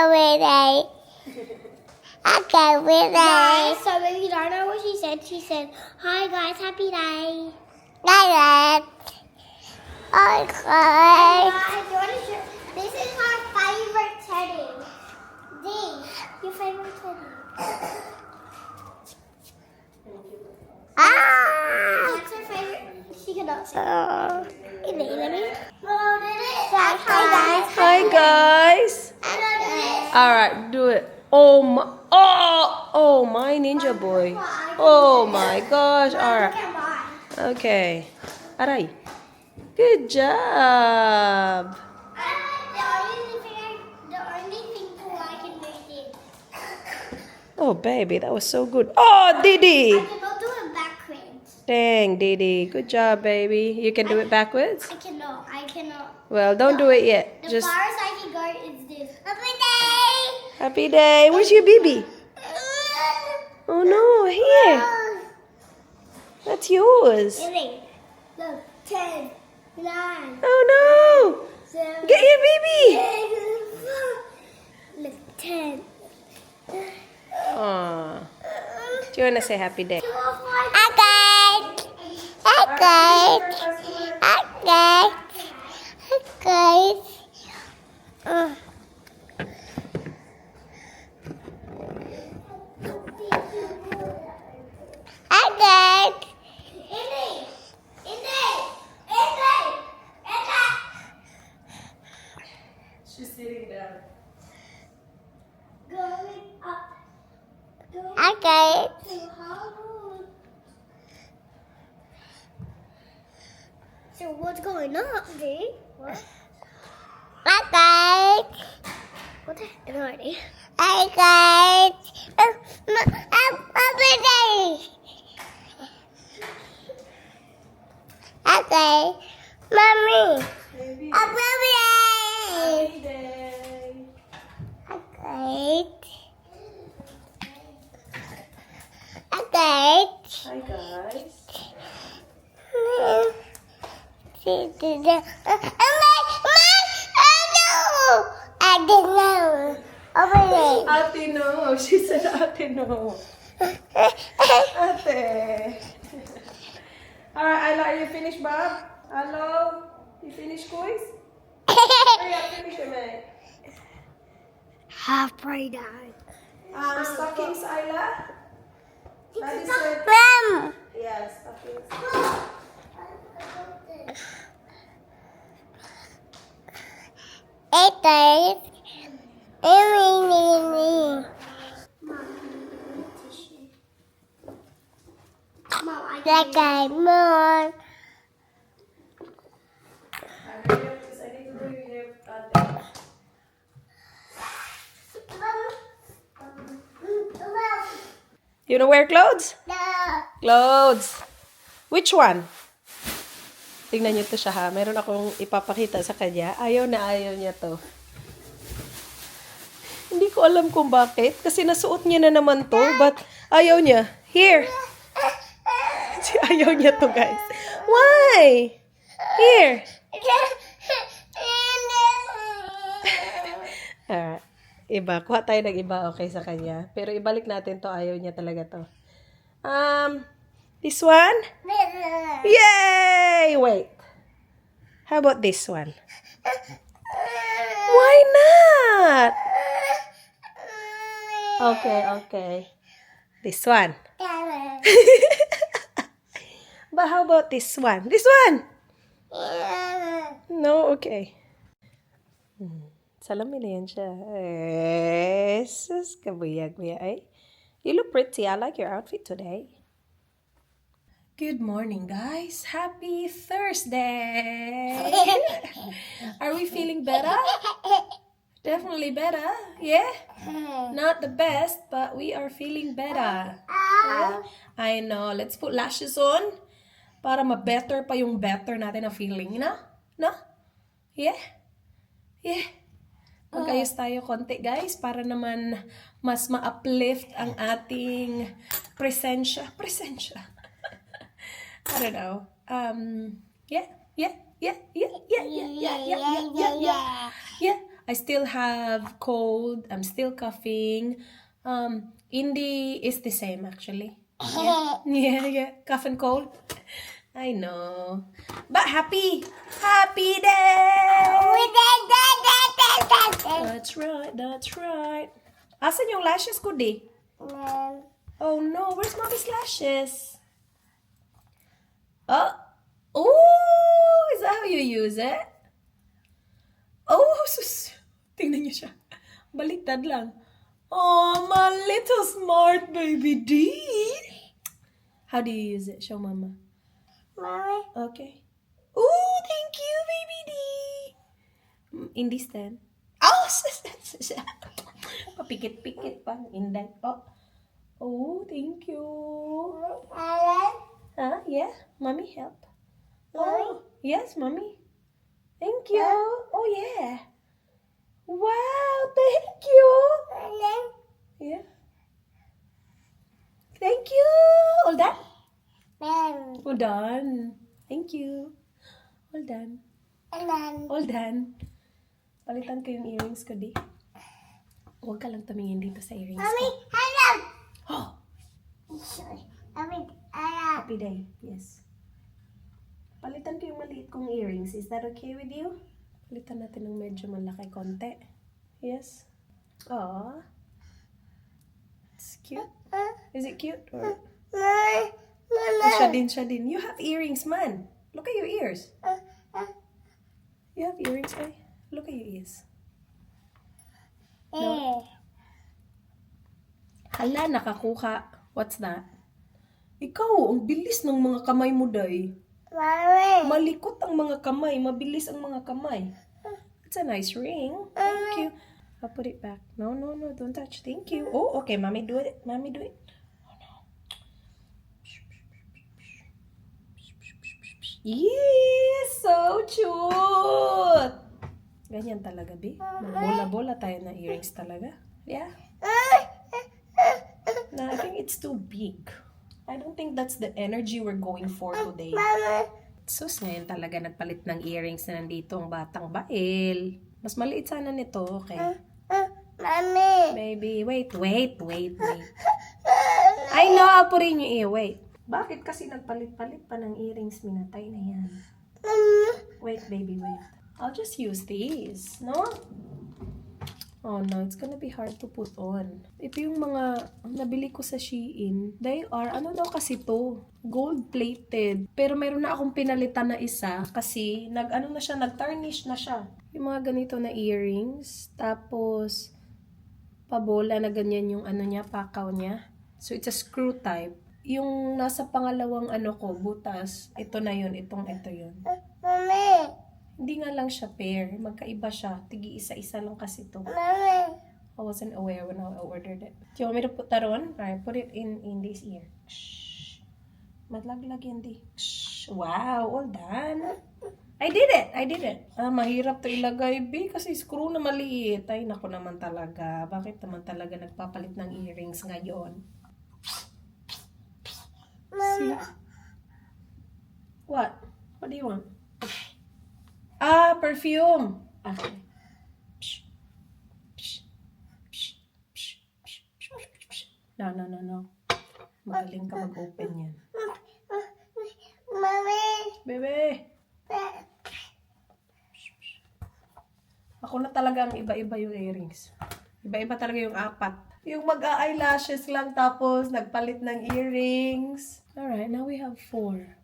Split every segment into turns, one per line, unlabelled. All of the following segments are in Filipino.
birthday. Happy birthday.
Guys, so if you don't know what she said, hi guys, happy day.
Bye.
Guys,
Okay.
you want to show, this is my favorite teddy. D, your favorite teddy.
Ah.
That's her favorite. She cannot say.
Oh.
Let me. Hello, did it? Hi guys.
Hi guys.
Hello, did it?
Alright, do it. Oh my ninja boy. Oh my gosh. Alright.
Look at mine.
Okay. Aray. Good job.
The only thing cool I can make it.
Oh baby, that was so good. Oh Didi.
I cannot do it backwards.
Dang Didi. Good job baby. You can do it backwards?
I cannot.
Well, don't do it yet.
The
Just
farthest I can go is this. Happy day!
happy day. Where's your baby? Oh no, here. That's yours.
Really? Look, 10, 9,
Oh no.
7,
Get your baby.
8, look, 10.
Aw. Do you want to say happy day?
Okay.
She's sitting down.
Going up.
Okay.
To Hollywood. So what's going on, D? What?
Okay.
What the heck? No idea.
Okay. Happy day. Okay. Mommy.
Baby.
Happy day.
Happy day.
Okay. Okay.
Hi guys.
I don't know. Over there.
Ate no. She said ate no. Ate. Alright, Ayla, are you finished, Bob? Hello? You finished, boys? Hurry up, finish it, mate.
Happy day.
Stockings, Ayla? Daddy said,
Mom.
yeah, stockings.
It is.
Mom, I
Like a moon.
Hurry up, 'cause I need to do your hair, Ate. You wanna wear clothes? Clothes. Which one? Tingnan niyo to siya ha. Meron akong ipapakita sa kanya. Ayaw na ayaw niya to. Hindi ko alam kung bakit. Kasi nasuot niya na naman to. But ayaw niya. Here. Ayaw niya to, guys. Why? Here. Alright. Iba. Kuha tayo ng iba, okay, sa kanya. Pero ibalik natin to. Ayaw niya talaga to. This one? Yay! Wait. How about this one? Why not? Okay. This one. But how about this one? This one? No, okay. Salamin na yan siya. Sus, kabuyag mo ay. You look pretty. I like your outfit today. Good morning, guys. Happy Thursday. Are we feeling better? Definitely better. Yeah? Not the best, but we are feeling better. Yeah? I know. Let's put lashes on para ma-better pa yung better natin na feeling. No? No? Yeah? Yeah. Magkayos tayo konti, guys, para naman mas ma-uplift ang ating presensya. I don't know. Yeah. I still have cold. I'm still coughing. Indy is the same actually. Yeah. Cough and cold. I know. But happy day! That's right. Asan yung lashes ko, di? Oh no, where's mommy's lashes? Oh, is that how you use it? Oh, sus. Tingnan niyo siya. Baliktad lang. Oh, my little smart baby D. How do you use it? Show mama.
Mommy.
Okay. Oh, thank you, baby D. Indy stand. Oh, papikit-pikit pa. Inday. Oh, thank you. Huh? Yeah, mommy help. Oh, yes, mommy. Thank you. Oh, yeah. Wow, thank you. Yeah. Thank you. All done? All done. Thank you. All done. All done. Palitan ko yung earrings ko, di. Huwag ka lang tumingin dito sa earrings
Mommy,
ko.
hello.
Oh,
Sorry. Mommy,
happy day. Yes. Palitan ko yung maliit kong earrings. Is that okay with you? Palitan natin ng medyo malaki konti. Yes. Aww. It's cute. Is it cute? Or... Oh, siya din. You have earrings, man. Look at your ears. You have earrings, eh? Look at your ears. No? Hala, nakakuha. What's that? Ikaw, ang bilis ng mga kamay mo, day.
Mommy.
Malikot ang mga kamay. Mabilis ang mga kamay. It's a nice ring. Thank you. I'll put it back. No. Don't touch. Thank you. Oh, okay. Mommy, do it. Mommy, do it. Oh, no. Yes! So cute! Ganyan talaga, B. Bola-bola tayo na earrings talaga. Yeah. No, I think it's too big. I don't think that's the energy we're going for today. Sus, ngayon talaga nagpalit ng earrings na nandito ang batang bael. Mas maliit sana nito, okay?
Mommy.
Baby, wait. I know, I'll put in your ear, wait. Bakit kasi nagpalit-palit pa ng earrings? Minatay na yan. Wait, baby, wait. I'll just use these, no? Oh no, it's gonna be hard to put on. Ito yung mga nabili ko sa Shein. They are, ano daw kasi to? Gold-plated. Pero mayroon na akong pinalitan na isa kasi nag-tarnish na siya. Yung mga ganito na earrings. Tapos, pabola na ganyan yung ano niya, pakaw niya. So, it's a screw type. Yung nasa pangalawang butas, ito na yun, ito yun.
Mommy.
Hindi nga lang siya pair. Magkaiba siya. Tigi isa-isa lang kasi to.
Mommy.
I wasn't aware when I ordered it. Do you want me to put that on? Alright, put it in this ear. Shh. Maglaglag yan, di. Shh. Wow, all done. I did it. Mahirap to ilagay, B, kasi screw na maliit. Ay, naku naman talaga. Bakit naman talaga nagpapalit ng earrings ngayon? See? What? What do you want? Perfume. Okay. No. Magaling ka mag-open yan.
Mommy.
Bebe. Ako na talaga ang iba-iba yung earrings. Iba-iba talaga yung 4. Yung mag-eyelashes lang tapos nagpalit ng earrings. Alright, now we have 4.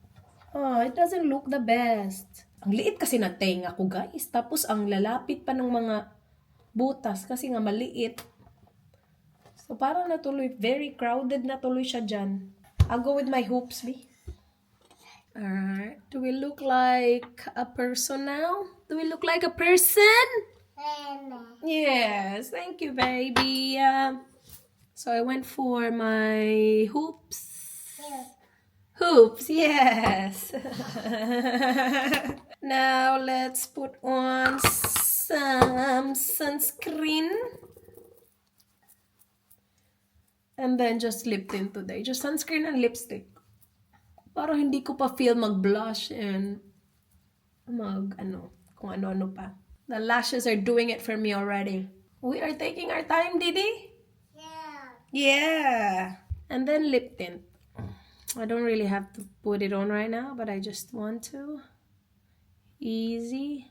Oh, it doesn't look the best. Ang liit kasi na tenga ko, guys. Tapos ang lalapit pa ng mga butas kasi nga maliit. So parang natuloy, very crowded na tuloy siya dyan. I'll go with my hoops, B. Alright. Do we look like a person now? Do we look like a person? Yes. Thank you, baby. So I went for my hoops. Hoops, yes. Now let's put on some sunscreen. And then just lip tint today. Just sunscreen and lipstick. Parang hindi ko pa feel mag-blush and kung ano-ano pa. The lashes are doing it for me already. We are taking our time, Didi.
Yeah.
Yeah. And then lip tint. I don't really have to put it on right now, but I just want to. Easy.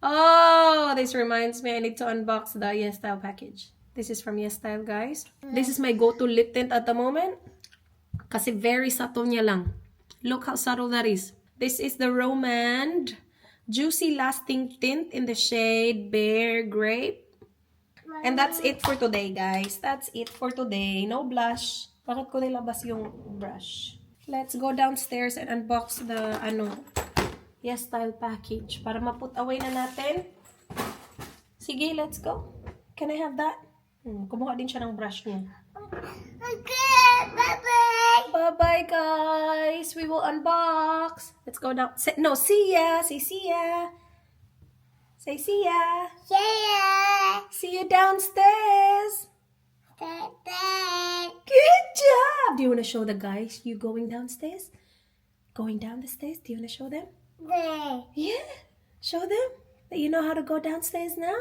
Oh, this reminds me, I need to unbox the YesStyle package. This is from YesStyle, guys. This is my go-to lip tint at the moment. Kasi very subtle niya lang. Look how subtle that is. This is the Romand Juicy Lasting Tint in the shade Bear Grape. And that's it for today, guys. That's it for today. No blush. Bakit ko nilabas yung brush? Let's go downstairs and unbox the, YesStyle package. Para ma-put away na natin. Sige, let's go. Can I have that? Kumuha din siya ng brush niya.
Okay, bye-bye.
Bye-bye, guys. We will unbox. Let's go down. See ya. Say see ya. Say see ya.
Yeah.
See you downstairs.
Bye-bye.
Good job. Do you want to show the guys you going downstairs? Going down the stairs? Do you want to show them?
There.
Yeah. Show them that you know how to go downstairs now?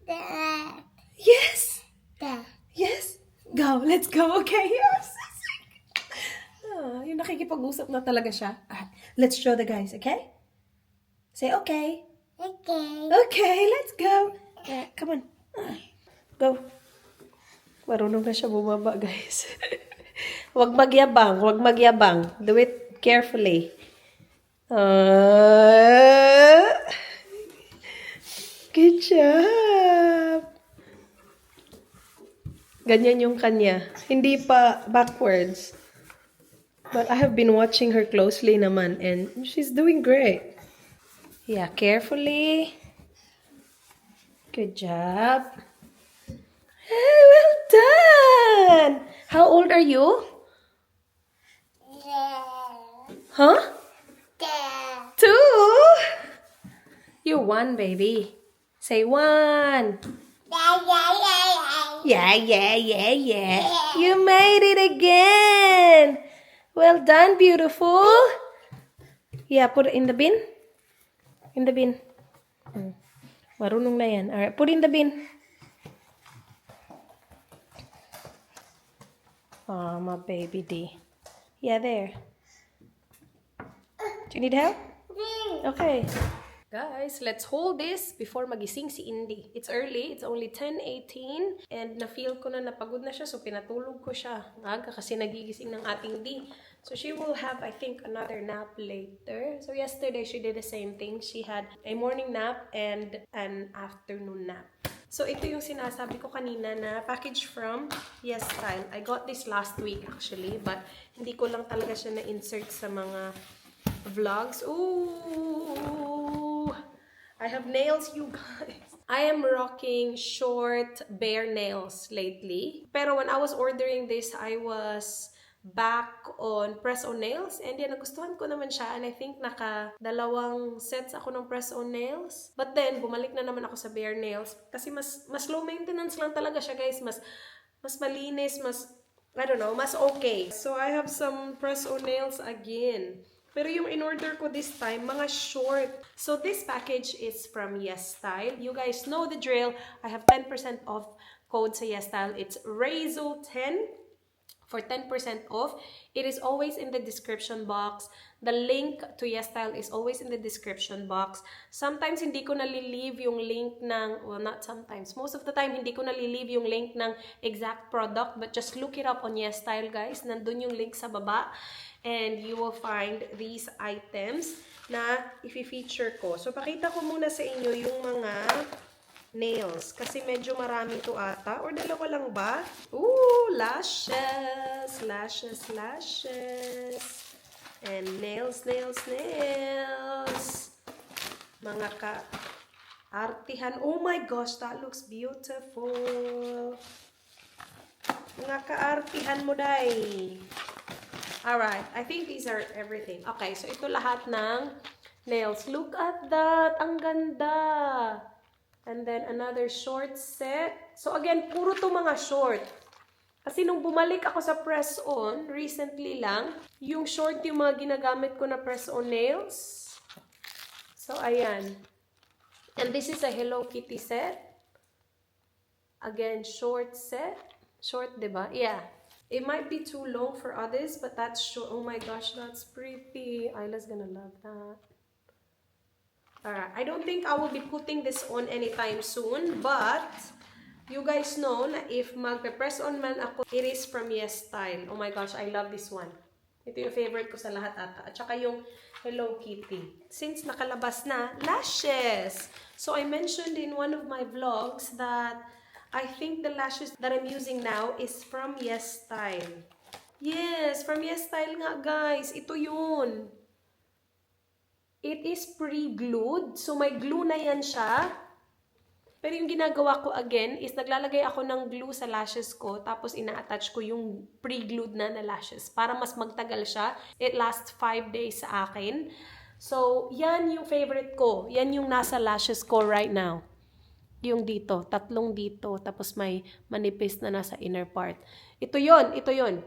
There.
Yes.
There.
Yes. Go. Let's go. Okay. Yes. Yung nakikipag-usap na talaga siya. Let's show the guys, okay? Say okay.
Okay.
Okay, let's go. Come on. Go. Marunong na siya bumaba, guys. Huwag magyabang. Huwag magyabang. Do it carefully. Good job. Ganyan yung kanya. Hindi pa backwards. But I have been watching her closely naman and she's doing great. Yeah, carefully. Good job. Hey, well done. How old are you? Huh?
There.
2? You're 1, baby. Say 1.
Yeah.
Yeah. You made it again. Well done, beautiful. Yeah, put it in the bin. In the bin. Marunong na yan. Alright, put in the bin. Oh, my baby D. Yeah, there. Do you need help? Okay. Guys, let's hold this before magising si Indy. It's early. It's only 10:18. And na-feel ko na napagod na siya. So, pinatulog ko siya. Aga kasi nagigising ng ating D. So, she will have, I think, another nap later. So, yesterday, she did the same thing. She had a morning nap and an afternoon nap. So, ito yung sinasabi ko kanina na package from YesStyle. I got this last week, actually. But, hindi ko lang talaga siya na-insert sa mga vlogs. Ooh! I have nails, you guys. I am rocking short bare nails lately. Pero when I was ordering this, I was back on press-on nails. And yan, nagustuhan ko naman siya. And I think naka-2 sets ako ng press-on nails. But then, bumalik na naman ako sa bare nails. Kasi mas low maintenance lang talaga siya, guys. Mas malinis, I don't know, mas okay. So, I have some press-on nails again. Pero yung in-order ko this time, mga short. So, this package is from YesStyle. You guys know the drill. I have 10% off code sa YesStyle. It's Razel10 for 10% off. It is always in the description box. The link to YesStyle is always in the description box. Sometimes, hindi ko nalilive yung link ng, well, not sometimes. Most of the time, hindi ko nalilive yung link ng exact product. But just look it up on YesStyle, guys. Nandun yung link sa baba. And you will find these items na i-feature ko. So, pakita ko muna sa inyo yung mga nails. Kasi medyo marami to ata. Or dalawa lang ba? Ooh, lashes. And nails. Mga ka-artihan. Oh my gosh, that looks beautiful. Mga ka-artihan mo, day. Alright, I think these are everything. Okay, so ito lahat ng nails. Look at that! Ang ganda! And then another short set. So again, puro to mga short. Kasi nung bumalik ako sa press-on, recently lang, yung short yung mga ginagamit ko na press-on nails. So ayan. And this is a Hello Kitty set. Again, short set. Short, diba? Yeah. It might be too long for others, but that's short. Oh my gosh, that's pretty. Isla's gonna love that. Alright, I don't think I will be putting this on anytime soon, but you guys know na if magpe-press on man ako, it is from Yes Style. Oh my gosh, I love this one. Ito yung favorite ko sa lahat ata. At saka yung Hello Kitty. Since nakalabas na, lashes! So I mentioned in one of my vlogs that I think the lashes that I'm using now is from Yes Style. Yes, from Yes Style nga guys. Ito yun. It is pre-glued. So may glue na yan siya. Pero yung ginagawa ko again is naglalagay ako ng glue sa lashes ko tapos ina-attach ko yung pre-glued na lashes para mas magtagal siya. It lasts 5 days sa akin. So, yan yung favorite ko. Yan yung nasa lashes ko right now. Yung dito, tatlong dito, tapos may manipis na nasa inner part. Ito yon, ito yon.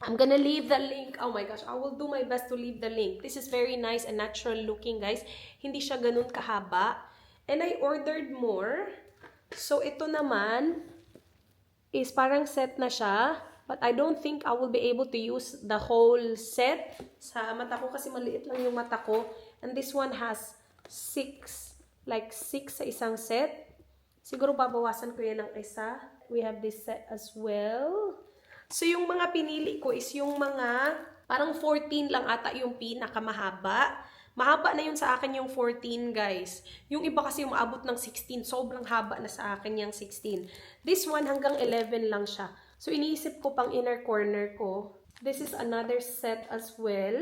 I'm gonna leave the link. Oh my gosh, I will do my best to leave the link. This is very nice and natural looking, guys. Hindi siya ganun kahaba. And I ordered more. So, ito naman is parang set na siya. But I don't think I will be able to use the whole set. Sa mata ko kasi maliit lang yung mata ko. And this one has 6. Like 6 sa isang set. Siguro babawasan ko yan ng isa. We have this set as well. So, yung mga pinili ko is yung mga, parang 14 lang ata yung pinakamahaba. Mahaba na yun sa akin yung 14, guys. Yung iba kasi umaabot ng 16. Sobrang haba na sa akin yung 16. This one hanggang 11 lang siya. So, iniisip ko pang inner corner ko. This is another set as well.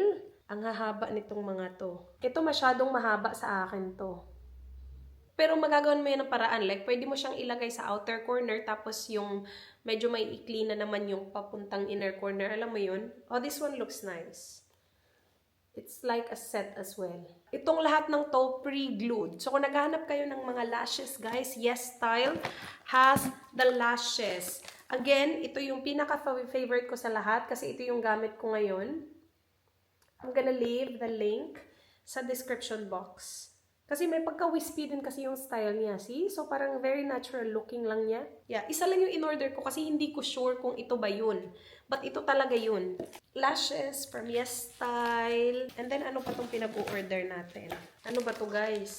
Ang hahaba nitong mga to. Ito masyadong mahaba sa akin to. Pero magagawan mo yan ng paraan. Like, pwede mo siyang ilagay sa outer corner, tapos yung medyo may ikli na naman yung papuntang inner corner. Alam mo yun? Oh, this one looks nice. It's like a set as well. Itong lahat ng to, pre-glued. So, kung naghahanap kayo ng mga lashes, guys, Yes Style has the lashes. Again, ito yung pinaka-favorite ko sa lahat kasi ito yung gamit ko ngayon. I'm gonna leave the link sa description box. Kasi may pagka-wispy din kasi yung style niya. See? So, parang very natural looking lang niya. Yeah, isa lang yung in-order ko kasi hindi ko sure kung ito ba yun. But ito talaga yun. Lashes from Yes Style. And then, ano pa itong pinag-order natin? Ano ba to guys?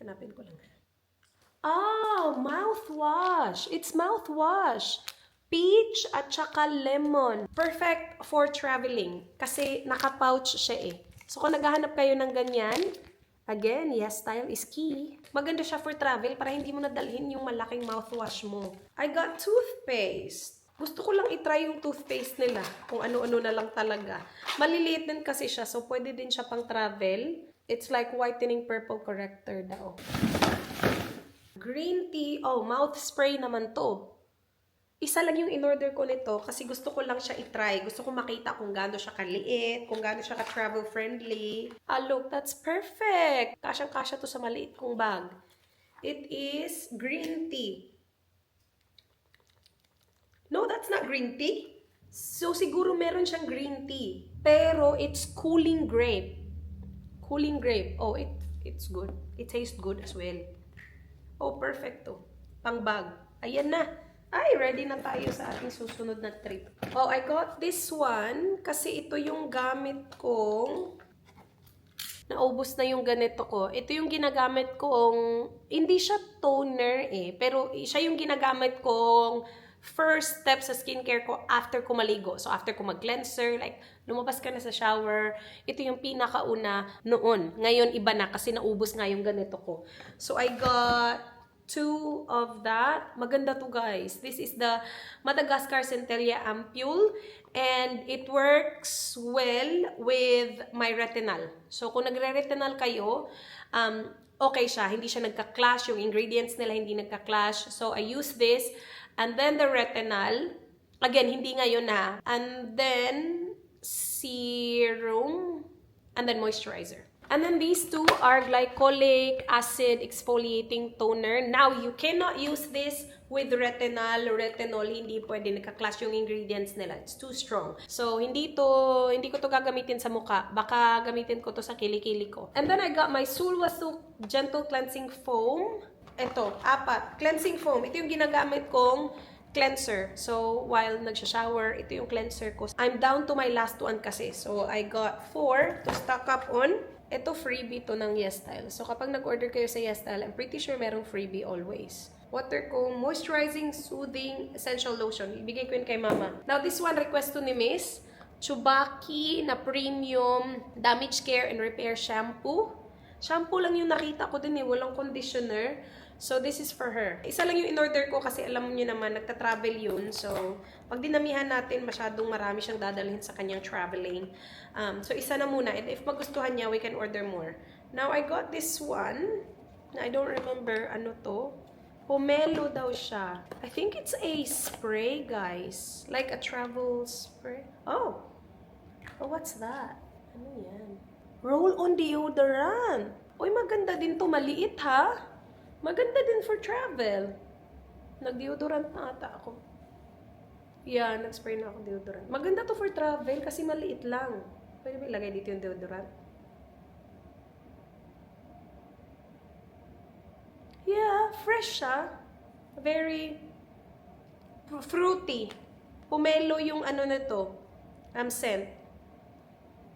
Hanapin ko lang. Oh, mouthwash. It's mouthwash. Peach at saka lemon. Perfect for traveling. Kasi naka-pouch siya eh. So, kung naghahanap kayo ng ganyan, again, Yes Style is key. Maganda siya for travel para hindi mo nadalhin yung malaking mouthwash mo. I got toothpaste. Gusto ko lang itry yung toothpaste nila. Kung ano-ano na lang talaga. Maliliit din kasi siya, so pwede din siya pang travel. It's like whitening purple corrector daw. Green tea. Oh, mouth spray naman to. Isa lang yung in-order ko nito kasi gusto ko lang siya itry. Gusto ko makita kung gaano siya kaliit, kung gaano siya ka-travel friendly. Ah, look, that's perfect! Kasyang-kasya to sa maliit kong bag. It is green tea. No, that's not green tea. So, siguro meron siyang green tea. Pero, it's cooling grape. Cooling grape. Oh, it's good. It tastes good as well. Oh, perfect to. Pang bag. Ayan na. Ay, ready na tayo sa ating susunod na trip. Oh, I got this one kasi ito yung gamit kong naubos na yung ganito ko. Ito yung ginagamit kong, hindi siya toner eh, pero siya yung ginagamit kong first step sa skincare ko after ko maligo. So, after ko mag-cleanser, like, lumabas ka na sa shower, ito yung pinakauna noon. Ngayon, iba na kasi naubos nga yung ganito ko. So, I got 2 of that. Maganda to guys. This is the Madagascar Centella Ampule and it works well with my retinal. So kung nagre-retinal kayo, okay siya. Hindi siya nagka-clash. Yung ingredients nila hindi nagka-clash. So I use this and then the retinal. Again, hindi ngayon na. And then serum and then moisturizer. And then these two are glycolic acid exfoliating toner. Now, you cannot use this with retinol, hindi pwede, nagka-clash yung ingredients nila. It's too strong. So, hindi ko to gagamitin sa mukha. Baka gamitin ko to sa kilikili ko. And then I got my Sulwhasoo Gentle Cleansing Foam. Ito, 4. Cleansing foam. Ito yung ginagamit kong cleanser. So, while nagsha-shower, ito yung cleanser ko. I'm down to my last one kasi. So, I got 4 to stock up on. Ito, freebie to ng YesStyle. So, kapag nag-order kayo sa YesStyle, I'm pretty sure merong freebie always. Water ko, moisturizing, soothing, essential lotion. Ibigay ko yun kay mama. Now, this one, request to ni Miss. Chubaki na premium damage care and repair shampoo. Shampoo lang yung nakita ko din eh. Walang conditioner. So, this is for her. Isa lang yung in-order ko kasi alam niyo naman, nagta-travel yun. So, pag dinamihan natin, masyadong marami siyang dadalhin sa kanyang traveling. So, isa na muna. And if magustuhan niya, we can order more. Now, I got this one. I don't remember ano to. Pomelo daw siya. I think it's a spray, guys. Like a travel spray. Oh, what's that? Ano yan? Roll-on deodorant. Uy, maganda din to. Maliit, ha? Maganda din for travel. Nag-deodorant na ata ako. Yeah, nag-spray na ako deodorant. Maganda to for travel kasi maliit lang. Pwede ba ilagay dito yung deodorant? Yeah, fresh siya. Very fruity. Pomelo yung ano na to. Scent.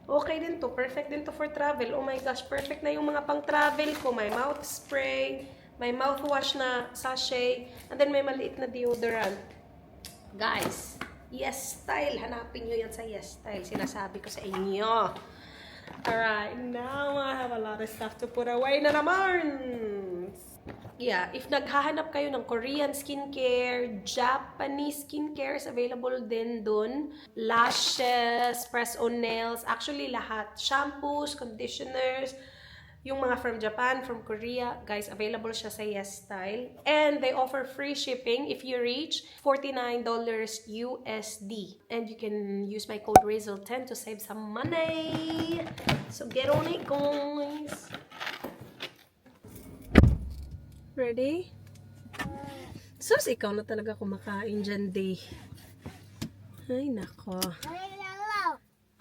Okay din to. Perfect din to for travel. Oh my gosh, perfect na yung mga pang-travel ko. May mouth spray, may mouthwash na sachet, and then may maliit na deodorant. Guys, YesStyle. Hanapin nyo yan sa YesStyle. Sinasabi ko sa inyo. Alright, now I have a lot of stuff to put away na naman. Yeah, if naghahanap kayo ng Korean skincare, Japanese skincare is available din dun. Lashes, press-on nails, actually lahat. Shampoos, conditioners, yung mga from Japan, from Korea, guys, available siya sa YesStyle. And they offer free shipping if you reach $49 USD. And you can use my code RAZEL10 to save some money. So get on it, guys. Ready? Sus, ikaw na talaga kumakain dyan, day. Ay, nako.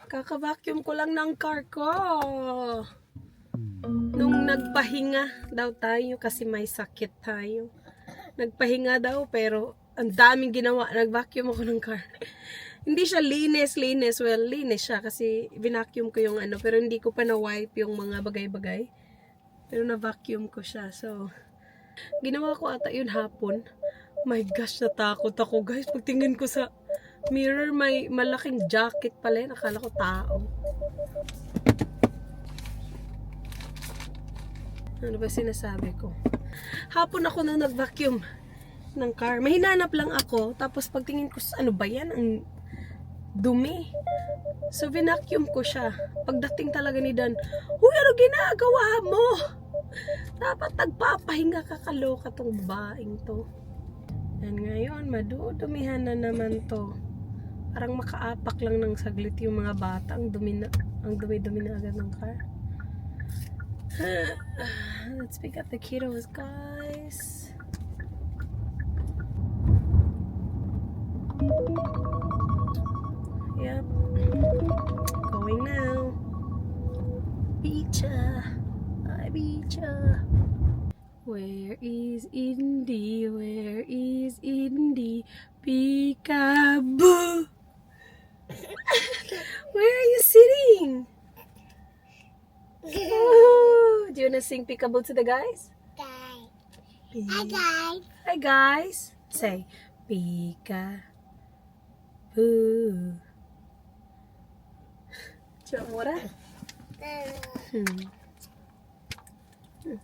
Kaka-vacuum ko lang ng car ko. Nung nagpahinga daw tayo kasi may sakit tayo. Nagpahinga daw pero ang daming ginawa. Nag-vacuum ako ng car. Hindi siya linis. Well, linis siya kasi binacuum ko yung ano. Pero hindi ko pa na-wipe yung mga bagay-bagay. Pero na-vacuum ko siya. So, ginawa ko ata yun hapon. My gosh, natakot ako guys. Pagtingin ko sa mirror, may malaking jacket pala. Nakala ko tao. Ano ba sinasabi ko? Hapon ako nang nag-vacuum ng car. May hinanap lang ako. Tapos pagtingin ko, ano ba yan? Ang dumi. So, vinacuum ko siya. Pagdating talaga ni Dan, "Uy, ano ginagawa mo? Dapat nagpapahinga ka, kaloka tong baing to." And ngayon, madudumihan na naman to. Parang makaapak lang ng saglit yung mga bata. Ang dumi-dumi na agad ng car. Let's pick up the kiddos, guys. Yep. Going now. Beacha. Hi, Beacha. Where is Indy? Where is Indy? Peekaboo. Where are you sitting? Oh, do you wanna sing Peekaboo to the guys?
Hi,
Hi
guys.
Hi guys. Say Peekaboo. What?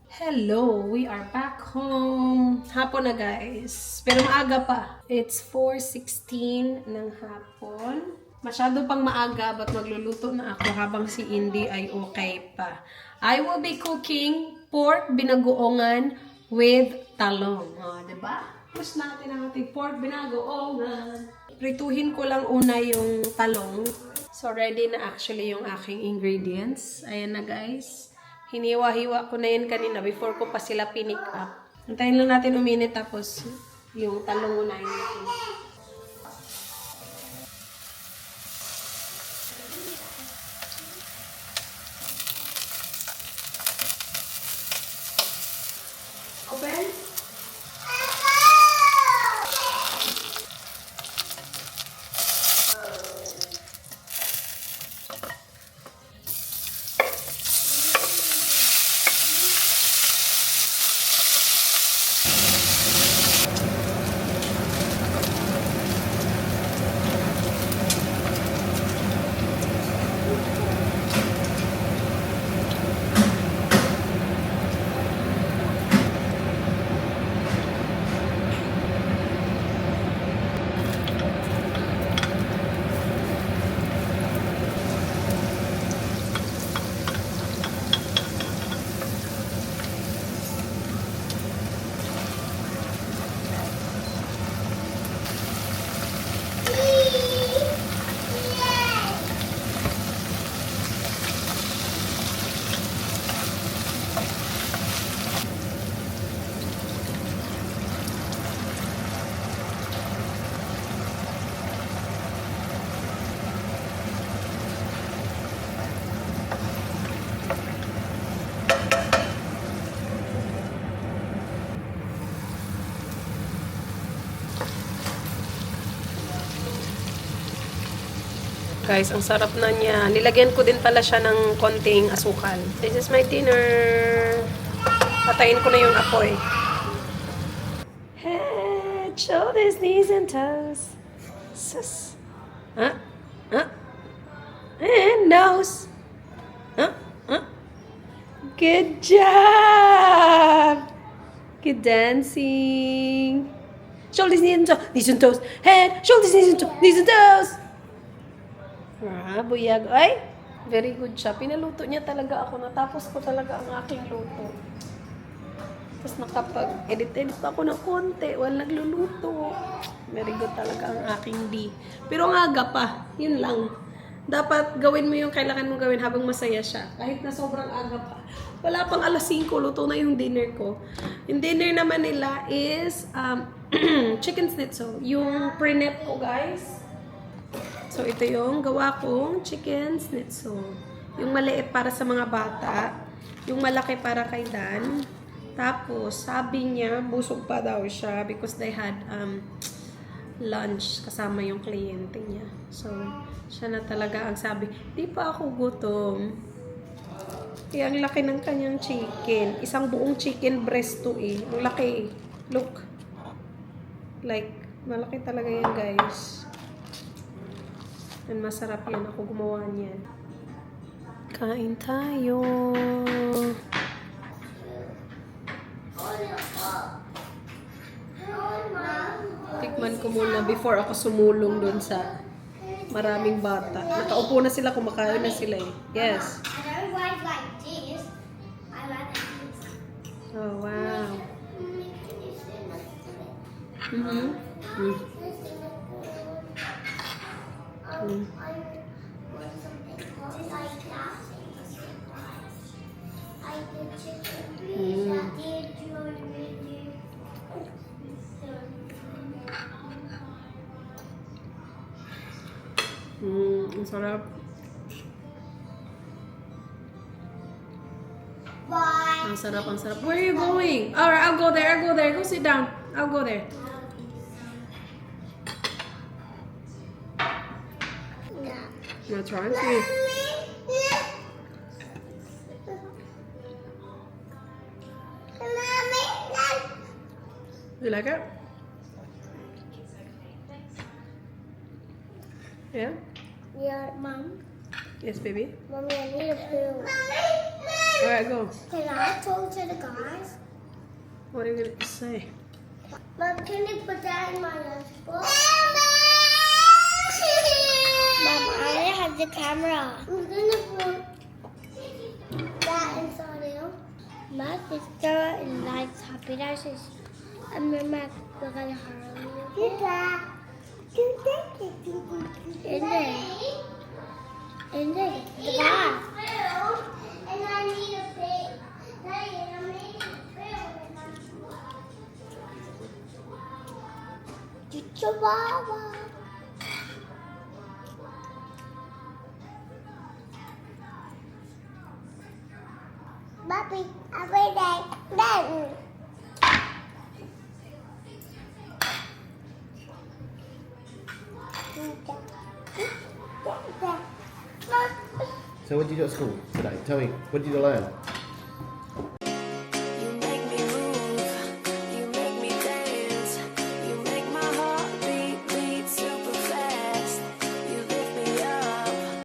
Hello, we are back home. Hapon na guys. Pero maaga pa. It's 4:16 ng hapon. Masyado pang maaga, but magluluto na ako habang si Indy ay okay pa. I will be cooking pork binagoongan with talong. O, diba? Push natin ang ating pork binagoongan. Prituhin ko lang una yung talong. So, ready na actually yung aking ingredients. Ayan na guys. Hiniwa-hiwa ko na yun kanina before ko pa sila pinick up. Antayin lang natin uminit tapos Yung talong unahin natin. Open? Guys, ang sarap na niya. Nilagyan ko din pala siya ng konting asukal. This is my dinner. Patayin ko na yung apoy. Head, shoulders, knees, and toes. Sus. Huh? Huh? And nose. Huh? Huh? Good job! Good dancing. Shoulders, knees, and toes. Knees and toes. Head, shoulders, knees, and toes. Knees and toes. Ah, buyag. Ay, very good siya. Pinaluto niya talaga ako. Natapos ko talaga ang aking luto. Tapos nakapag-edit-edit ako ng konti. While nagluluto. Very good talaga ang aking D. Pero ang aga pa. Yun lang. Dapat gawin mo yung kailangan mong gawin habang masaya siya. Kahit na sobrang aga pa. Wala pang alas 5, luto na yung dinner ko. Yung dinner naman nila is chicken schnitzel. Yung pre-net ko, guys. So, ito yung gawa kong chicken schnitzel. Yung maliit para sa mga bata. Yung malaki para kay Dan. Tapos, sabi niya, busog pa daw siya because they had lunch kasama yung kliyente niya. So, siya na talaga ang sabi, di pa ako gutom. Kaya ang laki ng kanyang chicken. Isang buong chicken breast to eh. Ang laki eh. Look. Like, malaki talaga yan, guys. And masarap yan. Ako gumawa niyan. Kain tayo. Tikman ko muna before ako sumulong dun sa maraming bata. Nakaupo na sila, kumakain na sila eh. Yes.
I don't like this. I like this.
Oh, wow. Mm-hmm. Mm. Mm. Ang sarap.
Bye.
Ang sarap, ang sarap. Where are you going? Alright, I'll go there, I'll go there. Go sit down. I'll go there. That's right. See. You like it? Yeah?
Yeah, Mom.
Yes, baby.
Mommy, I need a poo.
Alright, go.
Can I talk to the guys?
What are you going to say?
Mom, can you put that in my lunchbox? Mom, I have the camera. I'm gonna put that inside here. My sister likes Happy Dashes. And my Mac, we're gonna hurry. In there. In there. The bar. And I need a big. Chihuahua.
Bobby, every day. Then.
So what did you do at school today? Tell me, what did you learn?